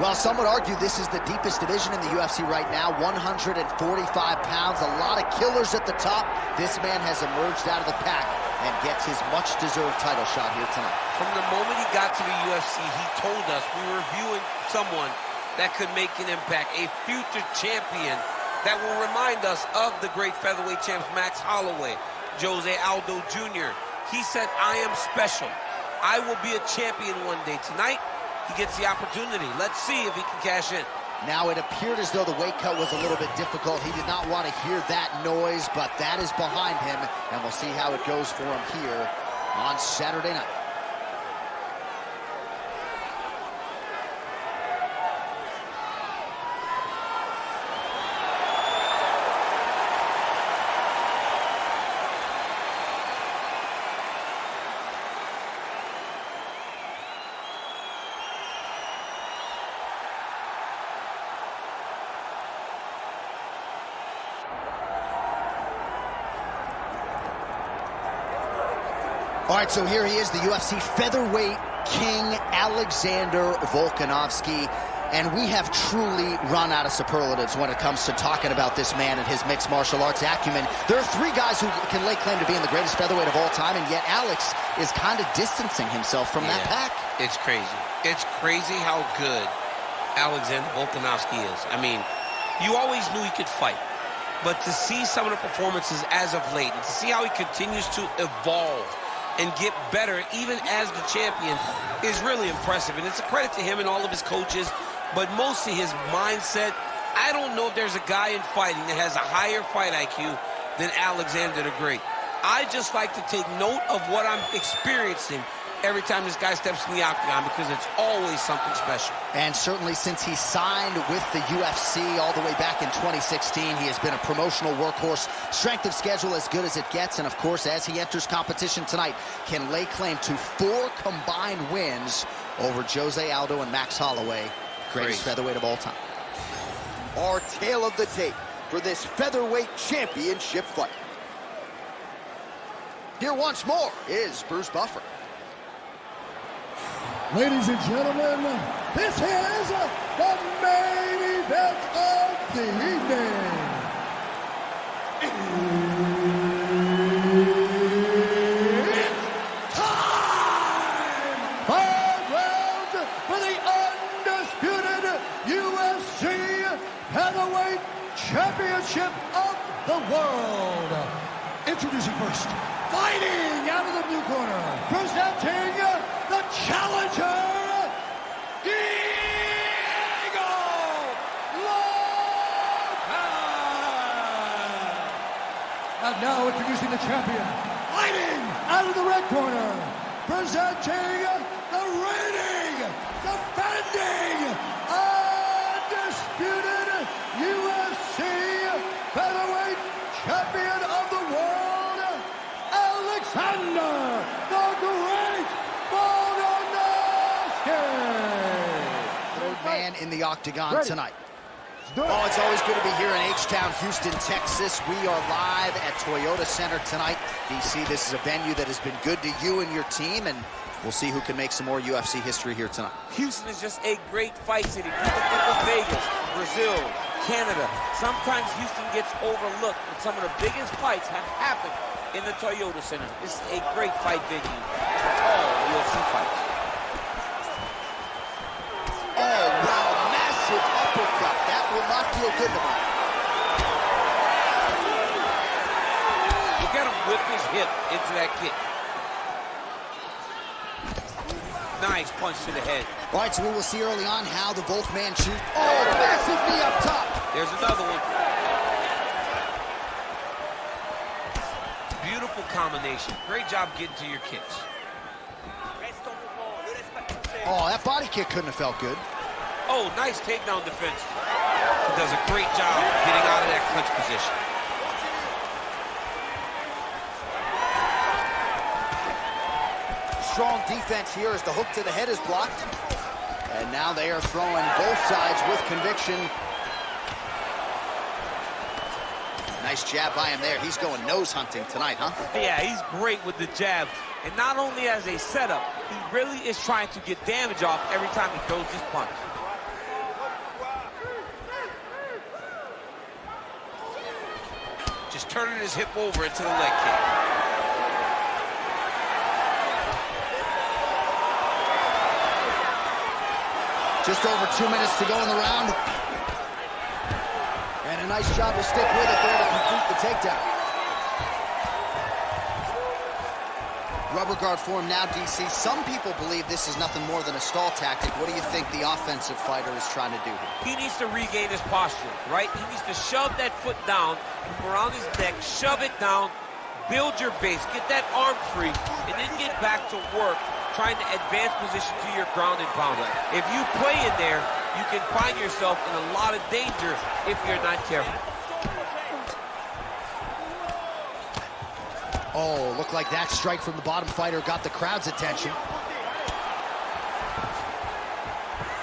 Well, some would argue this is the deepest division in the UFC right now, 145 pounds, a lot of killers at the top. This man has emerged out of the pack and gets his much-deserved title shot here tonight. From the moment he got to the UFC, he told us we were viewing someone that could make an impact, a future champion that will remind us of the great featherweight champs Max Holloway, Jose Aldo Jr. He said, I am special. I will be a champion one day. Tonight, he gets the opportunity. Let's see if he can cash in. Now, it appeared as though the weight cut was a little bit difficult. He did not want to hear that noise, but that is behind him, and we'll see how it goes for him here on Saturday night. All right, so here he is, the UFC featherweight king, Alexander Volkanovski. And we have truly run out of superlatives when it comes to talking about this man and his mixed martial arts acumen. There are three guys who can lay claim to being the greatest featherweight of all time, and yet Alex is kind of distancing himself from that pack. It's crazy. It's crazy how good Alexander Volkanovski is. I mean, you always knew he could fight. But to see some of the performances as of late, and to see how he continues to evolve and get better even as the champion is really impressive. And it's a credit to him and all of his coaches, but mostly his mindset. I don't know if there's a guy in fighting that has a higher fight IQ than Alexander the Great. I just like to take note of what I'm experiencing every time this guy steps in the octagon, because it's always something special. And certainly since he signed with the UFC all the way back in 2016, he has been a promotional workhorse. Strength of schedule as good as it gets, and of course, as he enters competition tonight, can lay claim to 4 combined wins over Jose Aldo and Max Holloway, greatest featherweight of all time. Our tale of the tape for this featherweight championship fight. Here once more is Bruce Buffer. Ladies and gentlemen, this is the main event of the evening. It's time! 5 rounds for the undisputed UFC Heavyweight Championship of the world. Introducing first, fighting out of the blue corner, presenting the challenger, Diego Lopes. And now introducing the champion, fighting out of the red corner, presenting the reigning, defending, undisputed UFC featherweight champion of the world, Alexander the Great Third man in the octagon tonight. Oh, it's always good to be here in H-Town, Houston, Texas. We are live at Toyota Center tonight. DC, this is a venue that has been good to you and your team, and we'll see who can make some more UFC history here tonight. Houston is just a great fight city. People think of Vegas, Brazil, Canada. Sometimes Houston gets overlooked, but some of the biggest fights have happened in the Toyota Center. This is a great fight venue for all UFC fights. Oh, wow, massive uppercut. That will not feel good tonight. Look at him whip his hip into that kick. Nice punch to the head. All right, so we will see early on how the Volkman shoots. Oh, massive knee up top. There's another one. Beautiful combination. Great job getting to your kicks. Oh, that body kick couldn't have felt good. Oh, nice takedown defense. He does a great job getting out of that clinch position. Strong defense here as the hook to the head is blocked. And now they are throwing both sides with conviction. Nice jab by him there. He's going nose hunting tonight, huh? Yeah, he's great with the jab. And not only as a setup, he really is trying to get damage off every time he throws his punch. just turning his hip over into the leg kick. Just over 2 minutes to go in the round. And a nice job to stick with it there to complete the takedown. Rubber guard form now, DC. Some people believe this is nothing more than a stall tactic. What do you think the offensive fighter is trying to do here? He needs to regain his posture, right? He needs to shove that foot down from around his neck, shove it down, build your base, get that arm free, and then get back to work trying to advance position to your ground and pound. If you play in there, you can find yourself in a lot of danger if you're not careful. Oh, looked like that strike from the bottom fighter got the crowd's attention.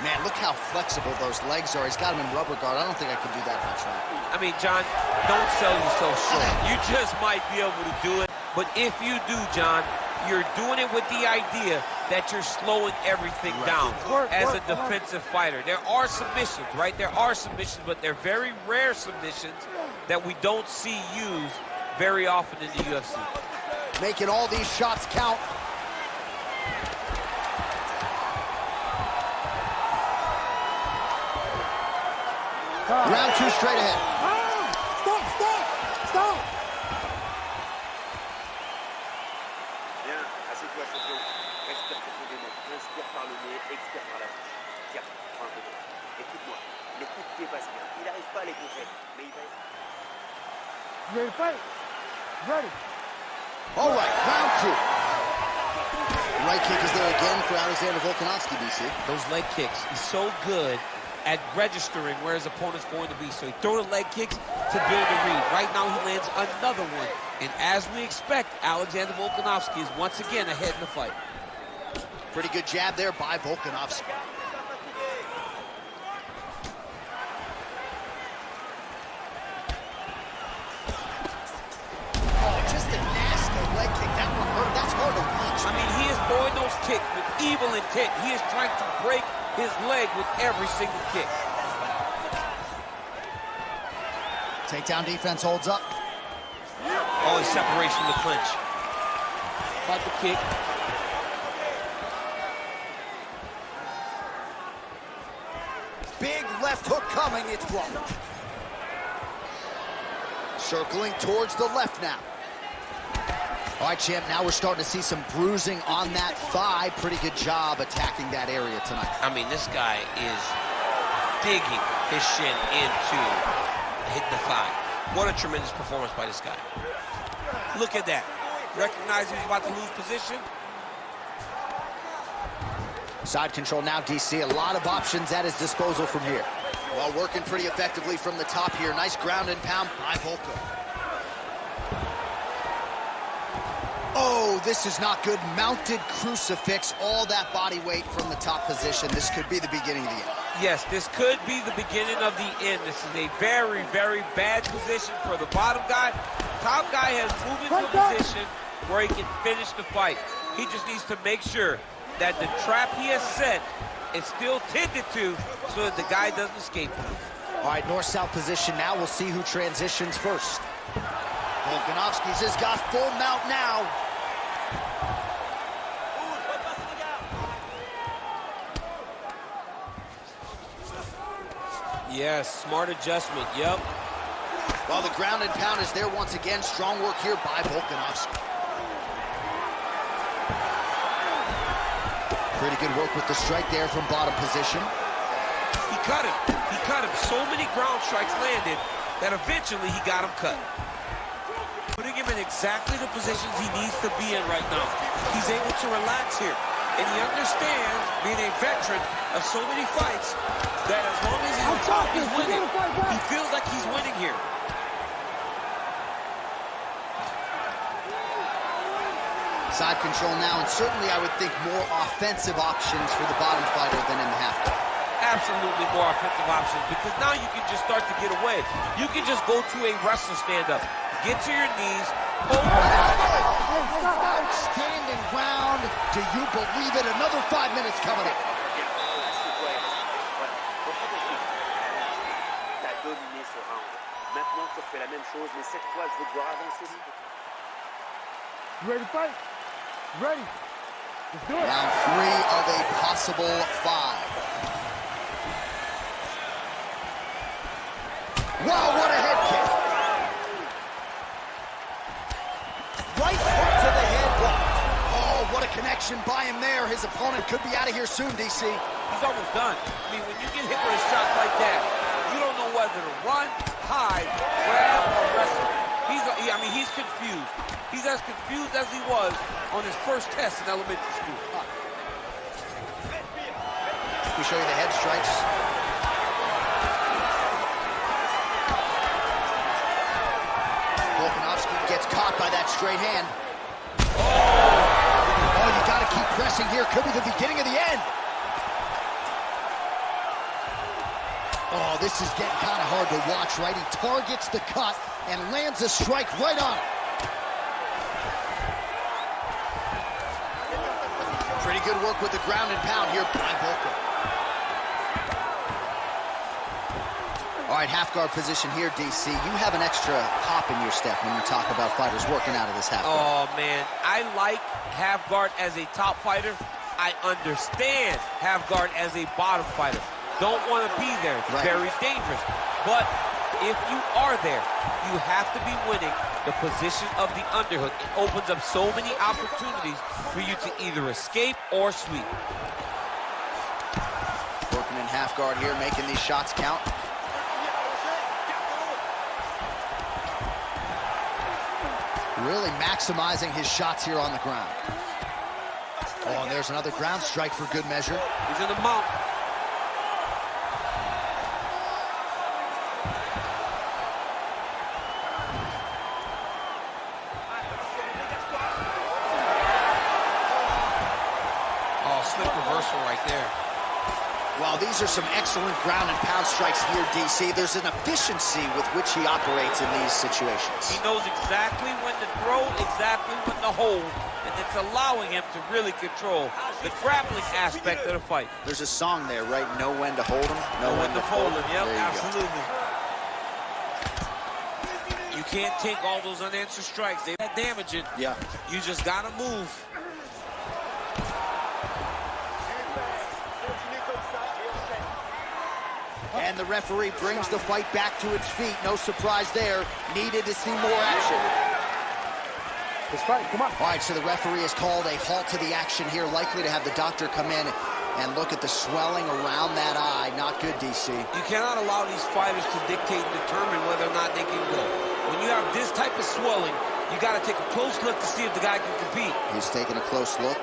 Man, look how flexible those legs are. He's got him in rubber guard. I don't think I could do that if I tried. I mean, John, don't sell yourself short. You just might be able to do it. But if you do, John, you're doing it with the idea that you're slowing everything down as a defensive fighter. There are submissions, right? There are submissions, but they're very rare submissions that we don't see used very often in the UFC. Making all these shots count. Round 2 straight ahead. Stop! Bien, assieds-toi, champion. Respire profondément. Inspire par le nez, expire par la bouche. Tiens, prends un peu de temps. Écoute-moi, le coup de pied passe bien. Il n'arrive pas à les contrôler, mais il va... You ready to fight? Ready. All right, round 2. Right kick is there again for Alexander Volkanovski, DC. Those leg kicks, he's so good at registering where his opponent's going to be. So he throws the leg kicks to build a read. Right now he lands another one. And as we expect, Alexander Volkanovski is once again ahead in the fight. Pretty good jab there by Volkanovski. Oh, just a nasty leg kick. That one hurt. That's hard to reach. I mean, he is throwing those kicks with evil intent. He is trying to break his leg with every single kick. Takedown defense holds up. Oh, his separation, the clinch. Caught the kick. Big left hook coming. It's blocked. Circling towards the left now. All right, champ, now we're starting to see some bruising on that thigh. Pretty good job attacking that area tonight. I mean, this guy is digging his shin into hitting the thigh. What a tremendous performance by this guy. Look at that. Recognizing he's about to lose position. Side control now, DC. A lot of options at his disposal from here. Well, working pretty effectively from the top here. Nice ground and pound by Volko. Oh, this is not good. Mounted crucifix, all that body weight from the top position. This could be the beginning of the end. Yes, this could be the beginning of the end. This is a very, very bad position for the bottom guy. Top guy has moved into a position where he can finish the fight. He just needs to make sure that the trap he has set is still tended to so that the guy doesn't escape from it. All right, north-south position now. We'll see who transitions first. Volkanovski's has got full mount now. Yes, smart adjustment, yep. Well, the ground and pound is there once again. Strong work here by Volkanovski. Pretty good work with the strike there from bottom position. He cut him. He cut him. So many ground strikes landed that eventually he got him cut. Putting him in exactly the positions he needs to be in right now. He's able to relax here. And he understands, being a veteran of so many fights, that as long as he's winning, he feels like he's winning here. Side control now, and certainly I would think more offensive options for the bottom fighter than in the half guard. Absolutely more offensive options, because now you can just start to get away. You can just go to a wrestler stand-up, get to your knees, hold outstanding round. Do you believe it? Another 5 minutes coming in. T'as dominé ce round. Maintenant, tu refais la même chose, mais cette fois, je veux te voir avancer. You ready to fight? You ready? Let's do it. Round 3 of a possible 5. Wow, what a head kick. Right hook to the head blocked. Oh, what a connection by him there. His opponent could be out of here soon, DC. He's almost done. I mean, when you get hit with a shot like that, you don't know whether to run, hide, grab, or wrestle. He's confused. He's as confused as he was on his first test in elementary school. We show you the head strikes. Volkanovski gets caught by that straight hand. Oh, you got to keep pressing here. Could be the beginning of the end. Oh, this is getting kind of hard to watch, right? He targets the cut and lands a strike right on it. Pretty good work with the ground and pound here by Volka. All right, half guard position here, DC. You have an extra hop in your step when you talk about fighters working out of this half guard. Oh, man, I like half guard as a top fighter. I understand half guard as a bottom fighter. Don't want to be there. It's very dangerous. But if you are there, you have to be winning the position of the underhook. It opens up so many opportunities for you to either escape or sweep. Working in half guard here, making these shots count. Really maximizing his shots here on the ground. Oh, and there's another ground strike for good measure. He's in the mount. Slick reversal right there. Well, these are some excellent ground and pound strikes here, DC. There's an efficiency with which he operates in these situations. He knows exactly when to throw, exactly when to hold, and it's allowing him to really control the grappling aspect of the fight. There's a song there, right? Know when to hold him, know when to fold him. Yep, absolutely. You can't take all those unanswered strikes. They're damaging. Yeah. You just gotta move. And the referee brings the fight back to its feet. No surprise there. Needed to see more action. Let's fight, come on. All right, so the referee has called a halt to the action here. Likely to have the doctor come in and look at the swelling around that eye. Not good, DC. You cannot allow these fighters to dictate and determine whether or not they can go. When you have this type of swelling, you got to take a close look to see if the guy can compete. He's taking a close look.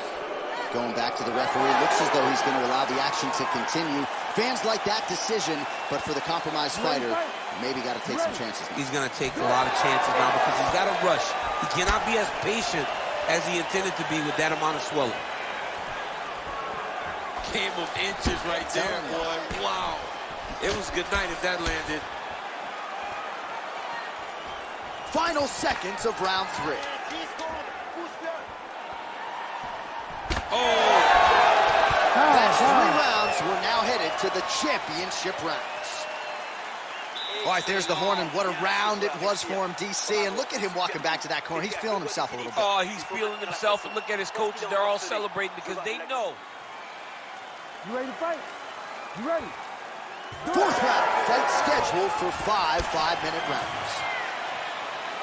Going back to the referee. Looks as though he's going to allow the action to continue. Fans like that decision, but for the compromised fighter, maybe got to take some chances now. He's going to take a lot of chances now because he's got to rush. He cannot be as patient as he intended to be with that amount of swelling. Game of inches right there, boy. Wow. It was good night if that landed. Final seconds of round 3. Oh! That's 3 rounds. We're now headed to the championship rounds. All right, there's the horn, and what a round it was for him, DC. And look at him walking back to that corner. He's feeling himself a little bit. Oh, he's feeling himself, and look at his coaches. They're all celebrating because they know. You ready to fight? You ready? 4th round, fight scheduled for 5 5-minute rounds.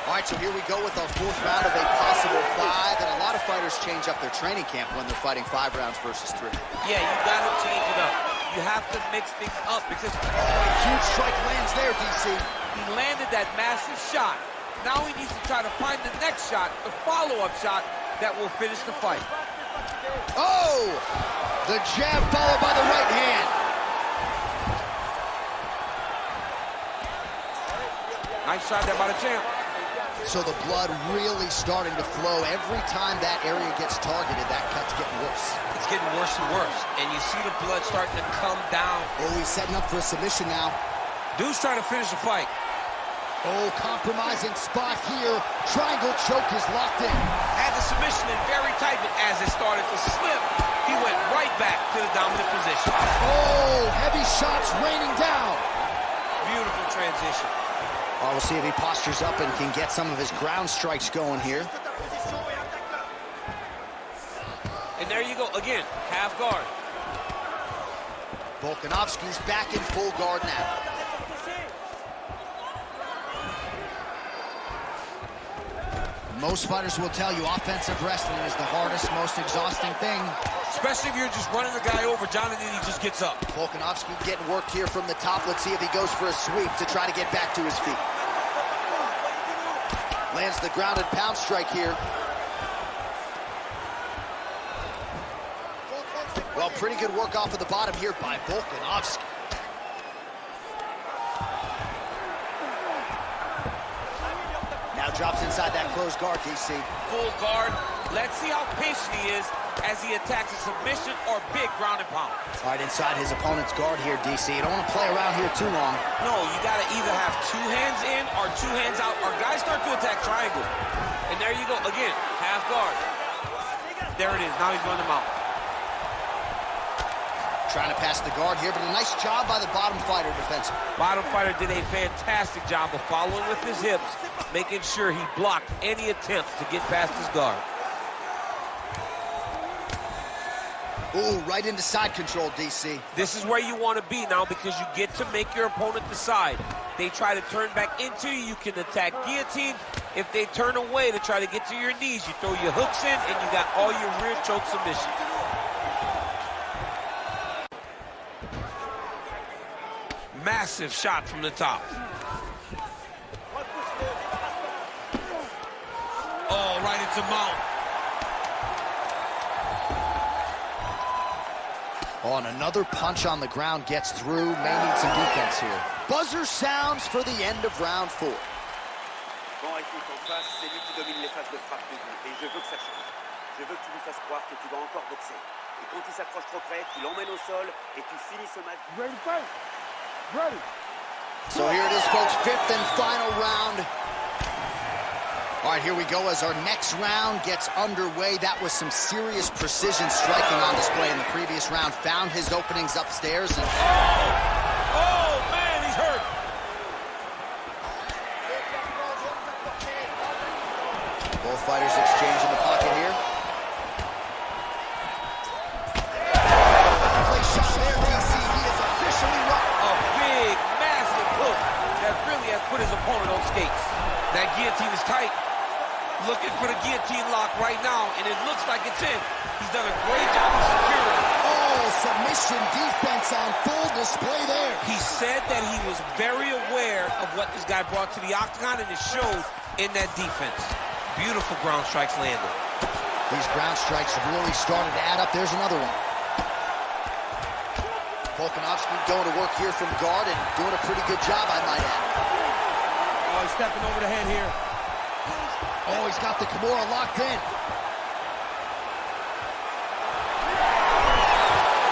All right, so here we go with our 4th round of a possible 5, and a lot of fighters change up their training camp when they're fighting 5 rounds versus 3. Yeah, you got to change it up. You have to mix things up because Huge strike lands there, DC. he landed that massive shot. Now he needs to try to find the next shot, the follow-up shot that will finish the fight. Oh! The jab followed by the right hand. Nice shot there by the champ. So the blood really starting to flow. Every time that area gets targeted, that cut's getting worse. It's getting worse and worse. And you see the blood starting to come down. Oh, he's setting up for a submission now. Dude's trying to finish the fight. Oh, compromising spot here. Triangle choke is locked in. Had the submission in very tight, but as it started to slip, he went right back to the dominant position. Oh, heavy shots raining down. Beautiful transition. Oh, we'll see if he postures up and can get some of his ground strikes going here. And there you go, again, half guard. Volkanovski's back in full guard now. Most fighters will tell you offensive wrestling is the hardest, most exhausting thing. Especially if you're just running the guy over, Jonathan, he just gets up. Volkanovski getting worked here from the top. Let's see if he goes for a sweep to try to get back to his feet. Lands the grounded pound strike here. Well, pretty good work off of the bottom here by Volkanovski. Now drops inside that closed guard, DC. Full guard. Let's see how patient he is as he attacks a submission or big ground and pound. All right, inside his opponent's guard here, DC. You don't want to play around here too long. No, you got to either have two hands in or two hands out, or guys start to attack triangle. And there you go, again, half guard. There it is, now he's going to mount. Trying to pass the guard here, but a nice job by the bottom fighter defensively. Bottom fighter did a fantastic job of following with his hips, making sure he blocked any attempt to get past his guard. Ooh, right into side control, DC. This is where you want to be now because you get to make your opponent decide. They try to turn back into you, you can attack guillotine. If they turn away to try to get to your knees, you throw your hooks in and you got all your rear choke submissions. Massive shot from the top. Oh, right into mount. Oh, and another punch on the ground gets through. May need some defense here. Buzzer sounds for the end of round 4. Bon, écoute, en face, c'est lui qui domine les phases de frappe debout. Et je veux que ça change. Je veux que tu lui fasses croire que tu vas encore boxer. Et quand il s'approche trop près, tu l'emmènes au sol et tu finis ce match. Ready to fight? Ready. So here it is, folks, 5th and final round. All right, here we go as our next round gets underway. That was some serious precision striking on display in the previous round. Found his openings upstairs. And Oh, man, he's hurt. both fighters exchange in the pocket here. Play shot there, DC. He is officially up. A big, massive hook that really has put his opponent on skates. That guillotine is tight. Looking for the guillotine lock right now, and it looks like it's in. He's done a great job of securing. Oh, submission defense on full display there. He said that he was very aware of what this guy brought to the octagon, and it showed in that defense. Beautiful ground strikes landed. These ground strikes really started to add up. There's another one. Volkanovski going to work here from guard and doing a pretty good job, I might add. Oh, he's stepping over the head here. Oh, he's got the Kimura locked in.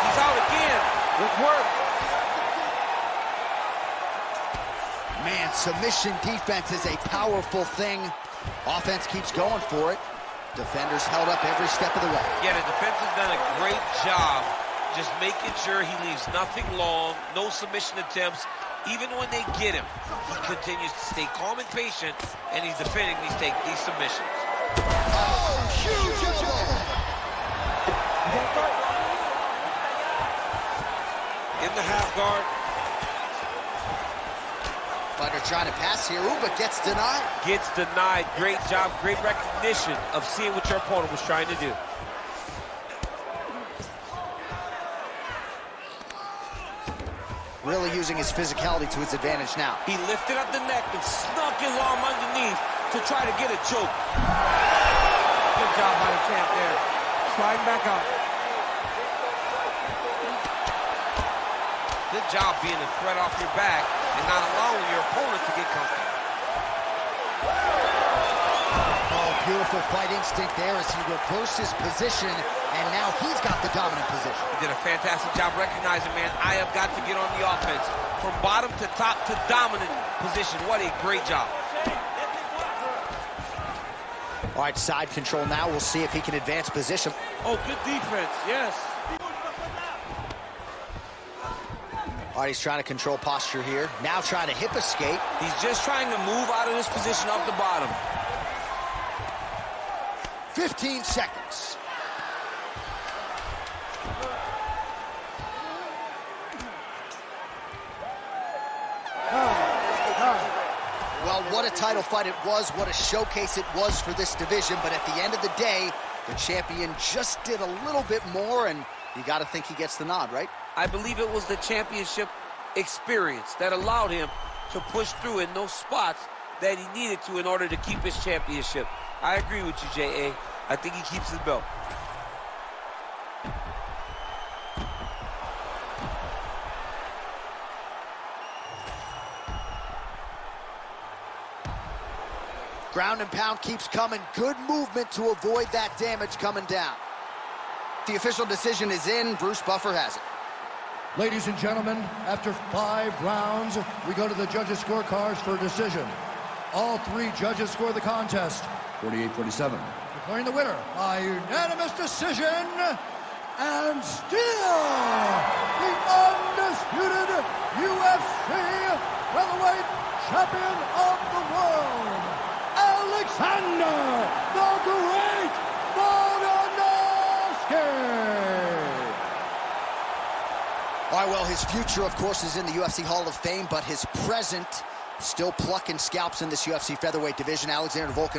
He's out again. Good work. Man, submission defense is a powerful thing. Offense keeps going for it. Defenders held up every step of the way. Yeah, the defense has done a great job just making sure he leaves nothing long, no submission attempts. Even when they get him, he continues to stay calm and patient, and he's defending these submissions. Oh, huge elbow! In the half guard. Fighter trying to pass here, ooh, but gets denied. Gets denied. Great job, great recognition of seeing what your opponent was trying to do. Really using his physicality to his advantage now. He lifted up the neck and snuck his arm underneath to try to get a choke. Good job by the champ there. Sliding back out. Good job being a threat off your back and not allowing your opponent to get comfortable. Oh, beautiful fight instinct there as he reverses position, and now he's got the dominant position. He did a fantastic job recognizing, man, I have got to get on the offense. From bottom to top to dominant position. What a great job. All right, side control now. We'll see if he can advance position. Oh, good defense, yes. All right, he's trying to control posture here. Now trying to hip escape. He's just trying to move out of this position off the bottom. 15 seconds. Well, what a title fight it was. What a showcase it was for this division. But at the end of the day, the champion just did a little bit more, and you got to think he gets the nod, right? I believe it was the championship experience that allowed him to push through in those spots that he needed to in order to keep his championship. I agree with you, J.A. I think he keeps his belt. Ground and pound keeps coming. Good movement to avoid that damage coming down. The official decision is in. Bruce Buffer has it. Ladies and gentlemen, after 5 rounds, we go to the judges' scorecards for a decision. All 3 judges score the contest 48-47. Declaring the winner by unanimous decision, and still the undisputed UFC featherweight champion of the world, Alexander the Great Volkanovski. All right, well, his future, of course, is in the UFC Hall of Fame, but his present still plucking scalps in this UFC featherweight division. Alexander Volkanovski